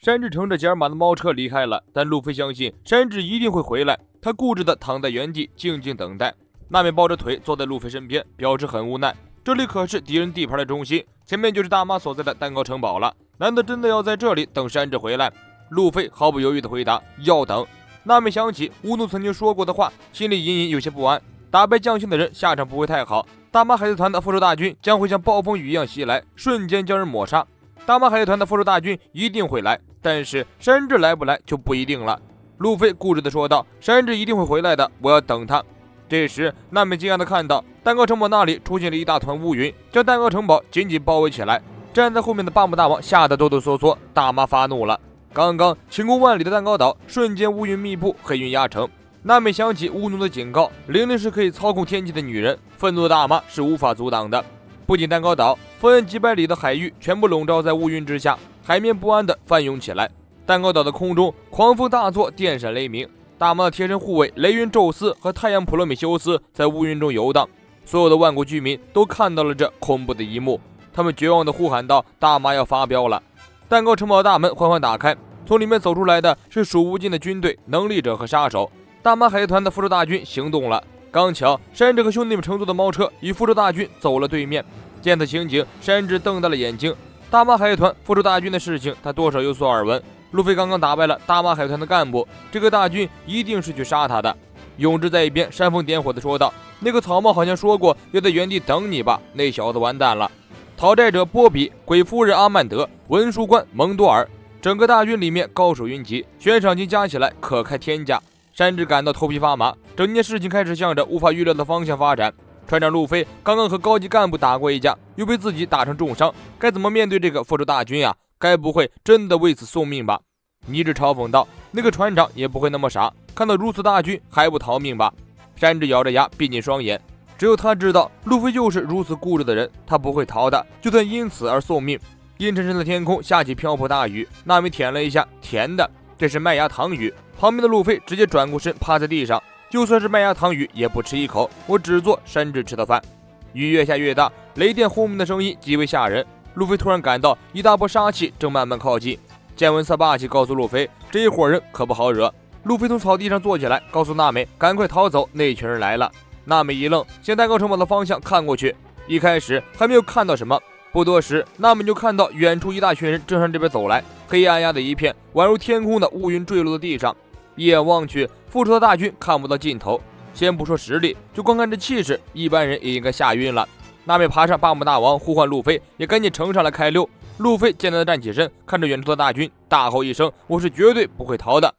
山治乘着吉尔玛的猫车离开了，但路飞相信山治一定会回来，他固执地躺在原地静静等待。娜美抱着腿坐在路飞身边，表示很无奈。这里可是敌人地盘的中心，前面就是大妈所在的蛋糕城堡了，难道真的要在这里等山治回来？路飞毫不犹豫地回答：要等。娜美想起乌奴曾经说过的话，心里隐隐有些不安。打败将星的人下场不会太好，大妈海贼团的复仇大军将会像暴风雨一样袭来，瞬间将人抹杀。大妈海贼团的复仇大军一定会来，但是山治来不来就不一定了。路飞固执地说道：山治一定会回来的，我要等他。这时娜美惊讶地看到蛋糕城堡那里出现了一大团乌云，将蛋糕城堡紧紧包围起来。站在后面的巴姆大王吓得哆哆嗦嗦，大妈发怒了。刚刚晴空万里的蛋糕岛瞬间乌云密布，黑云压城。娜美想起乌奴的警告，玲玲是可以操控天气的女人，愤怒的大妈是无法阻挡的。不仅蛋糕岛，方圆几百里的海域全部笼罩在乌云之下，海面不安地翻涌起来。蛋糕岛的空中狂风大作，电闪雷鸣。大妈的贴身护卫雷云宙斯和太阳普罗米修斯在乌云中游荡，所有的万国居民都看到了这恐怖的一幕，他们绝望地呼喊道：大妈要发飙了！蛋糕城堡大门缓缓打开，从里面走出来的是数无尽的军队、能力者和杀手。大妈海贼团的复仇大军行动了，刚巧山治和兄弟们乘坐的猫车与复仇大军走了对面。见此情景，山治瞪大了眼睛。大妈海贼团复仇大军的事情他多少有所耳闻，路飞刚刚打败了大妈海贼团的干部，这个大军一定是去杀他的。永志在一边煽风点火地说道：那个草帽好像说过要在原地等你吧，那小子完蛋了。讨债者波比、鬼夫人阿曼德、文书官蒙多尔，整个大军里面高手云集，悬赏金加起来可开天价。山治感到头皮发麻，整件事情开始向着无法预料的方向发展。船长路飞刚刚和高级干部打过一架，又被自己打成重伤，该怎么面对这个复仇大军啊？该不会真的为此送命吧？尼治嘲讽道：那个船长也不会那么傻，看到如此大军还不逃命吧？山治咬着牙闭紧双眼，只有他知道路飞就是如此固执的人，他不会逃的，就算因此而送命。阴沉沉的天空下起瓢泼大雨，娜美舔了一下，甜的，这是麦芽糖雨。旁边的路飞直接转过身趴在地上，就算是麦芽糖雨也不吃一口，我只做山治吃的饭。雨越下越大，雷电轰鸣的声音极为吓人。路飞突然感到一大波杀气正慢慢靠近。见闻色霸气告诉路飞，这一伙人可不好惹。路飞从草地上坐起来，告诉娜美赶快逃走，那群人来了。娜美一愣，向蛋糕城堡的方向看过去，一开始还没有看到什么，不多时娜美就看到远处一大群人正向这边走来，黑压压的一片，宛如天空的乌云坠落在地上。一眼望去，复仇的大军看不到尽头。先不说实力，就光看这气势，一般人也应该吓晕了。娜美爬上巴姆大王，呼唤路飞，也赶紧乘上来开溜。路飞艰难地站起身，看着远处的大军，大吼一声：我是绝对不会逃的！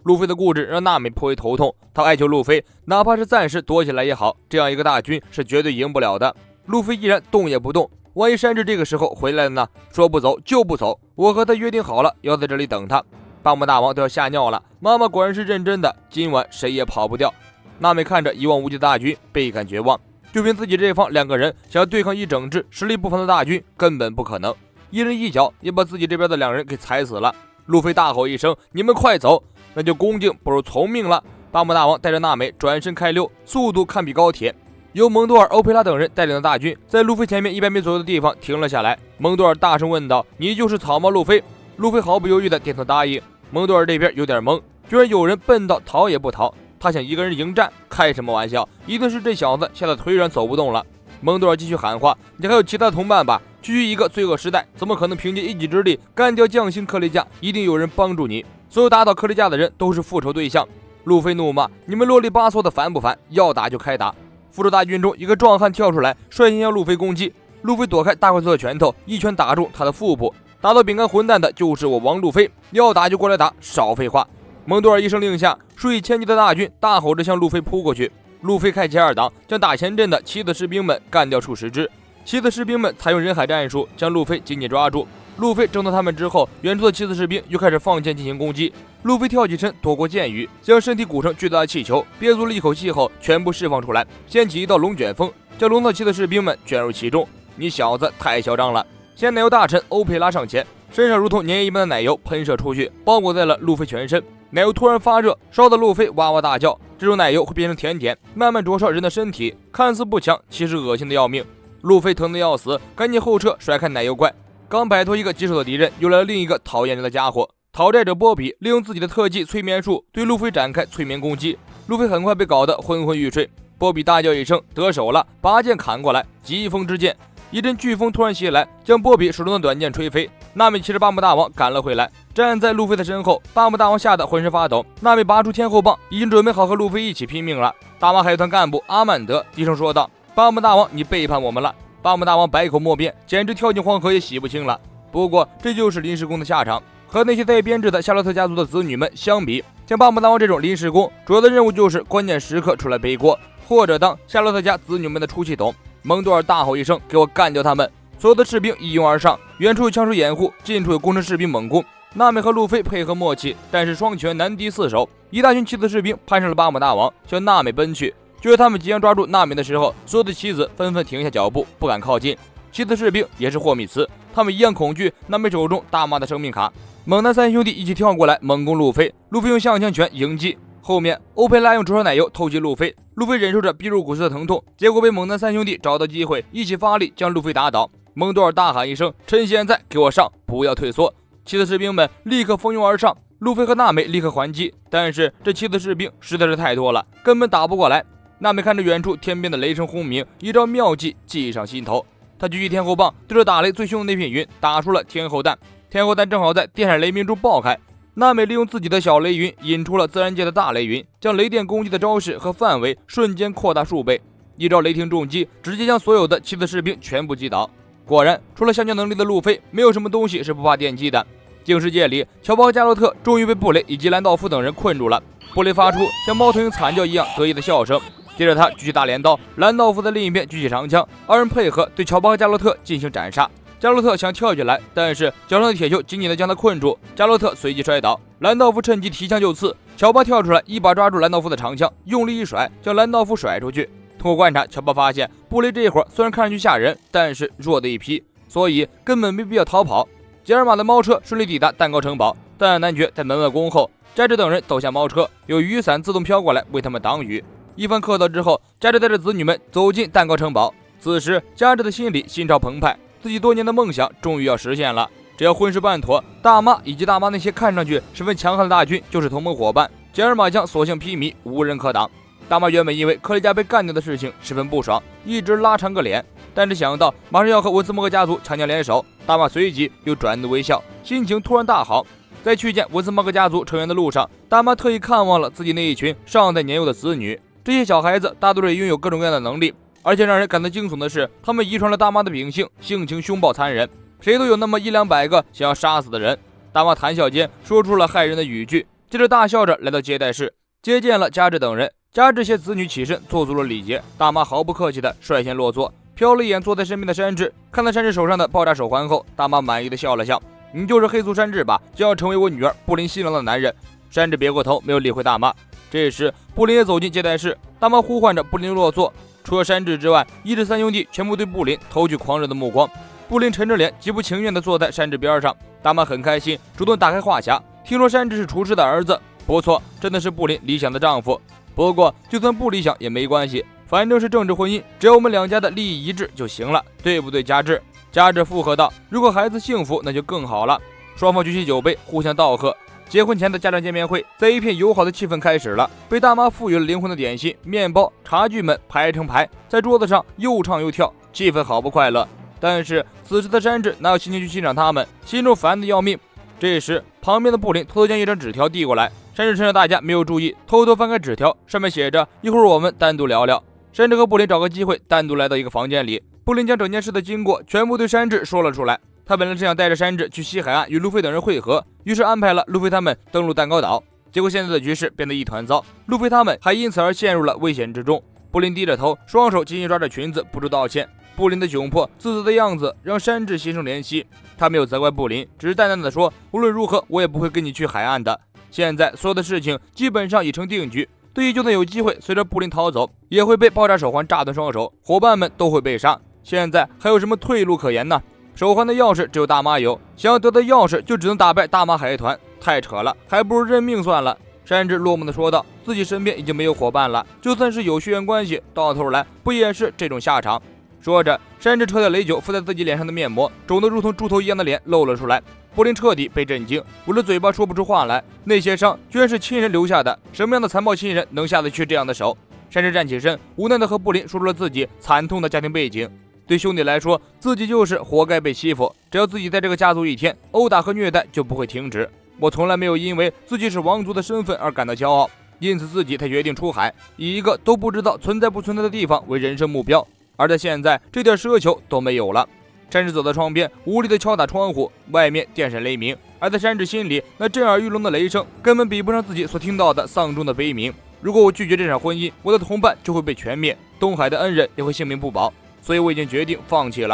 路飞的固执让娜美颇为头痛，他哀求路飞哪怕是暂时躲起来也好，这样一个大军是绝对赢不了的。路飞依然动也不动，万一山治这个时候回来了呢？说不走就不走，我和他约定好了要在这里等他。巴姆大王都要吓尿了，妈妈果然是认真的，今晚谁也跑不掉。娜美看着一望无际的大军，倍感绝望，就凭自己这方2个人想要对抗一整支实力不凡的大军，根本不可能，一人一脚也把自己这边的2人给踩死了。路飞大吼一声：你们快走！那就恭敬不如从命了。巴姆大王带着娜美转身开溜，速度堪比高铁。由蒙多尔、欧佩拉等人带领的大军在路飞前面100米左右的地方停了下来。蒙多尔大声问道：你就是草帽路飞？路飞毫不犹豫地点头答应。蒙多尔这边有点懵，居然有人笨到逃也不逃，他想一个人迎战，开什么玩笑？一定是这小子吓得腿软走不动了。蒙多尔继续喊话：你还有其他同伴吧？区区一个罪恶时代，怎么可能凭借一己之力干掉将星克雷加？一定有人帮助你，所有打倒克雷加的人都是复仇对象。路飞怒骂：你们啰里吧嗦的烦不烦？要打就开打！复仇大军中一个壮汉跳出来，率先向路飞攻击。路飞躲开大快速的拳头，一拳打中他的腹部。打到饼干混蛋的就是我王路飞，要打就过来打，少废话！蒙多尔一声令下，数以千计的大军大吼着向路飞扑过去。路飞开启2档，将打前阵的七子士兵们干掉数十只。七子士兵们采用人海战术，将路飞紧紧抓住。路飞挣脱他们之后，远处的七子士兵又开始放箭进行攻击。路飞跳起身躲过箭雨，将身体鼓成巨大的气球，憋足了一口气后全部释放出来，掀起一道龙卷风，将龙套七的士兵们卷入其中。你小子太嚣张了！先奶油大臣欧佩拉上前，身上如同粘液一般的奶油喷射出去，包裹在了路飞全身。奶油突然发热，烧得路飞哇哇大叫。这种奶油会变成甜点，慢慢灼烧人的身体，看似不强，其实恶心的要命。路飞疼得要死，赶紧后撤甩开奶油怪。刚摆脱一个棘手的敌人，又来了另一个讨厌人的家伙。讨债者波比利用自己的特技催眠术对路飞展开催眠攻击，路飞很快被搞得昏昏欲睡。波比大叫一声得手了，拔剑砍过来，疾风之剑，一阵飓风突然袭来，将波比手中的短剑吹飞。娜美骑着巴姆大王赶了回来，站在路飞的身后。巴姆大王吓得浑身发抖，娜美拔出天后棒，已经准备好和路飞一起拼命了。大马海团干部阿曼德低声说道：巴姆大王，你背叛我们了。巴姆大王百口莫辩，简直跳进黄河也洗不清了。不过这就是临时工的下场，和那些在编制的夏洛特家族的子女们相比，像巴姆大王这种临时工，主要的任务就是关键时刻出来背锅，或者当夏洛特家子女们的出气筒。蒙多尔大吼一声：给我干掉他们！所有的士兵一拥而上，远处有枪手掩护，近处有工程士兵猛攻。娜美和路飞配合默契，但是双拳难敌四手。一大群骑子士兵攀上了巴姆大王，向娜美奔去。就在他们即将抓住娜美的时候，所有的棋子纷纷停下脚步，不敢靠近。棋子士兵也是霍米茨，他们一样恐惧娜美手中大妈的生命卡。猛男三兄弟一起跳过来猛攻路飞，路飞用向枪拳迎击。后面欧佩拉用灼烧奶油偷袭路飞，路飞忍受着逼入骨髓的疼痛，结果被猛男三兄弟找到机会，一起发力将路飞打倒。蒙多尔大喊一声：趁现在给我上，不要退缩！骑子士兵们立刻蜂拥而上，路飞和娜美立刻还击，但是这骑子士兵实在是太多了，根本打不过来。娜美看着远处天边的雷声轰鸣，一招妙计记上心头。她举起天后棒，对着打雷最凶的那片云打出了天后弹。天后弹正好在电闪雷鸣中爆开。娜美利用自己的小雷云引出了自然界的大雷云，将雷电攻击的招式和范围瞬间扩大数倍，一招雷霆重击直接将所有的骑子士兵全部击倒。果然，除了下降能力的路飞，没有什么东西是不怕电击的。镜世界里，乔巴和加洛特终于被布雷以及兰道夫等人困住了。布雷发出像猫头鹰惨叫一样得意的笑声，接着他举起大镰刀，兰道夫在另一边举起长枪，二人配合对乔巴和加洛特进行斩杀。加洛特想跳起来，但是脚上的铁球紧紧地将他困住，加洛特随即摔倒。兰道夫趁机提枪就刺，乔巴跳出来一把抓住兰道夫的长枪，用力一甩，将兰道夫甩出去。通过观察，乔巴发现布雷这会儿虽然看上去吓人，但是弱的一批，所以根本没必要逃跑。杰尔玛的猫车顺利抵达蛋糕城堡，但男爵在门外恭候。加之等人走下猫车，有雨伞自动飘过来为他们挡雨。一番客套之后，加之带着子女们走进蛋糕城堡。此时加之的心里心潮澎湃，自己多年的梦想终于要实现了。只要婚事办妥，大妈以及大妈那些看上去十分强悍的大军就是同盟伙伴，杰尔玛将所向披靡，无人可挡。大妈原本因为克雷加被干掉的事情十分不爽，一直拉长个脸，但是想到马上要和文斯莫克家族强强联手，大妈随即又转怒为笑，心情突然大好。在去见文斯莫克家族成员的路上，大妈特意看望了自己那一群尚在年幼的子女。这些小孩子大多也拥有各种各样的能力，而且让人感到惊悚的是，他们遗传了大妈的秉性，性情凶暴残忍，谁都有那么100-200个想要杀死的人。大妈谈笑间说出了骇人的语句，接着大笑着来到接待室，接见了加治等人。加治些子女起身做足了礼节，大妈毫不客气的率先落座，瞟了一眼坐在身边的山治，看到山治手上的爆炸手环后，大妈满意的笑了笑：你就是黑族山治吧，将要成为我女儿布林新郎的男人。山治别过头，没有理会大妈。这时布林也走进接待室，大妈呼唤着布林落座。除了山治之外，一至三兄弟全部对布林投去狂热的目光。布林沉着脸，极不情愿地坐在山治边上。大妈很开心，主动打开话匣，听说山治是厨师的儿子，不错，真的是布林理想的丈夫。不过就算不理想也没关系，反正是政治婚姻，只要我们两家的利益一致就行了，对不对加治？加治附和道：如果孩子幸福那就更好了。双方举起酒杯互相道贺。结婚前的家长见面会在一片友好的气氛开始了，被大妈赋予了灵魂的点心、面包、茶具们排成排，在桌子上又唱又跳，气氛好不快乐。但是此时的山治哪有心情去欣赏他们，心中烦得要命。这时旁边的布林偷偷将一张纸条递过来，山治趁着大家没有注意，偷偷翻开纸条，上面写着：一会儿我们单独聊聊。山治和布林找个机会单独来到一个房间里，布林将整件事的经过全部对山治说了出来。他本来是想带着山治去西海岸与路飞等人会合，于是安排了路飞他们登陆蛋糕岛。结果现在的局势变得一团糟，路飞他们还因此而陷入了危险之中。布林低着头，双手紧紧抓着裙子，不住道歉。布林的窘迫自责的样子让山治心生怜惜，他没有责怪布林，只是淡淡的说：无论如何我也不会跟你去海岸的。现在所有的事情基本上已成定局，对于就算有机会随着布林逃走，也会被爆炸手环炸断双手，伙伴们都会被杀，现在还有什么退路可言呢？手环的钥匙只有大妈有，想要得到钥匙就只能打败大妈海团，太扯了，还不如认命算了。山治落寞地说道，自己身边已经没有伙伴了，就算是有血缘关系，到头来不也是这种下场。说着，山治扯掉雷九敷在自己脸上的面膜，肿得如同猪头一样的脸露了出来。布林彻底被震惊，捂着嘴巴说不出话来。那些伤居然是亲人留下的，什么样的残暴亲人能下得去这样的手？山治站起身，无奈地和布林说出了自己惨痛的家庭背景。对兄弟来说，自己就是活该被欺负，只要自己在这个家族一天，殴打和虐待就不会停止。我从来没有因为自己是王族的身份而感到骄傲，因此自己才决定出海，以一个都不知道存在不存在的地方为人生目标。而在现在，这点奢求都没有了。山治走到窗边，无力地敲打窗户，外面电闪雷鸣，而在山治心里，那震耳欲聋的雷声根本比不上自己所听到的丧钟的悲鸣。如果我拒绝这场婚姻，我的同伴就会被全灭，东海的恩人也会性命不保。所以我已经决定放弃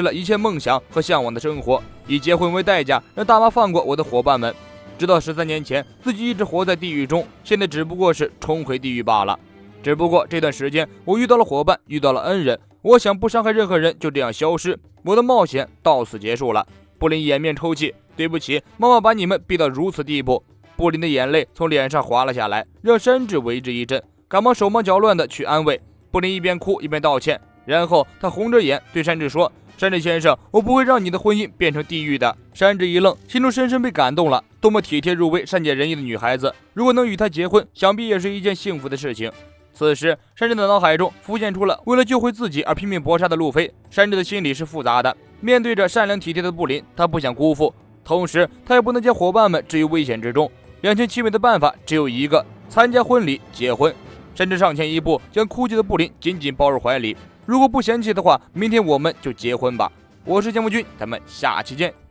了一切梦想和向往的生活，以结婚为代价，让大妈放过我的伙伴们。直到13年前，自己一直活在地狱中，现在只不过是重回地狱罢了。只不过这段时间，我遇到了伙伴，遇到了恩人，我想不伤害任何人，就这样消失。我的冒险到此结束了。布林掩面抽泣，对不起，妈妈把你们逼到如此地步。布林的眼泪从脸上滑了下来，让山治为之一振，赶忙手忙脚乱地去安慰。布林一边哭一边道歉，然后他红着眼对山治说：“山治先生，我不会让你的婚姻变成地狱的。”山治一愣，心中深深被感动了。多么体贴入微、善解人意的女孩子，如果能与他结婚，想必也是一件幸福的事情。此时，山治的脑海中浮现出了为了救回自己而拼命搏杀的路飞。山治的心里是复杂的，面对着善良体贴的布林，他不想辜负，同时他也不能将伙伴们置于危险之中。两全其美的办法只有一个：参加婚礼，结婚。山治上前一步，将哭泣的布林紧紧抱入怀里。如果不嫌弃的话，明天我们就结婚吧。我是江木君，咱们下期见。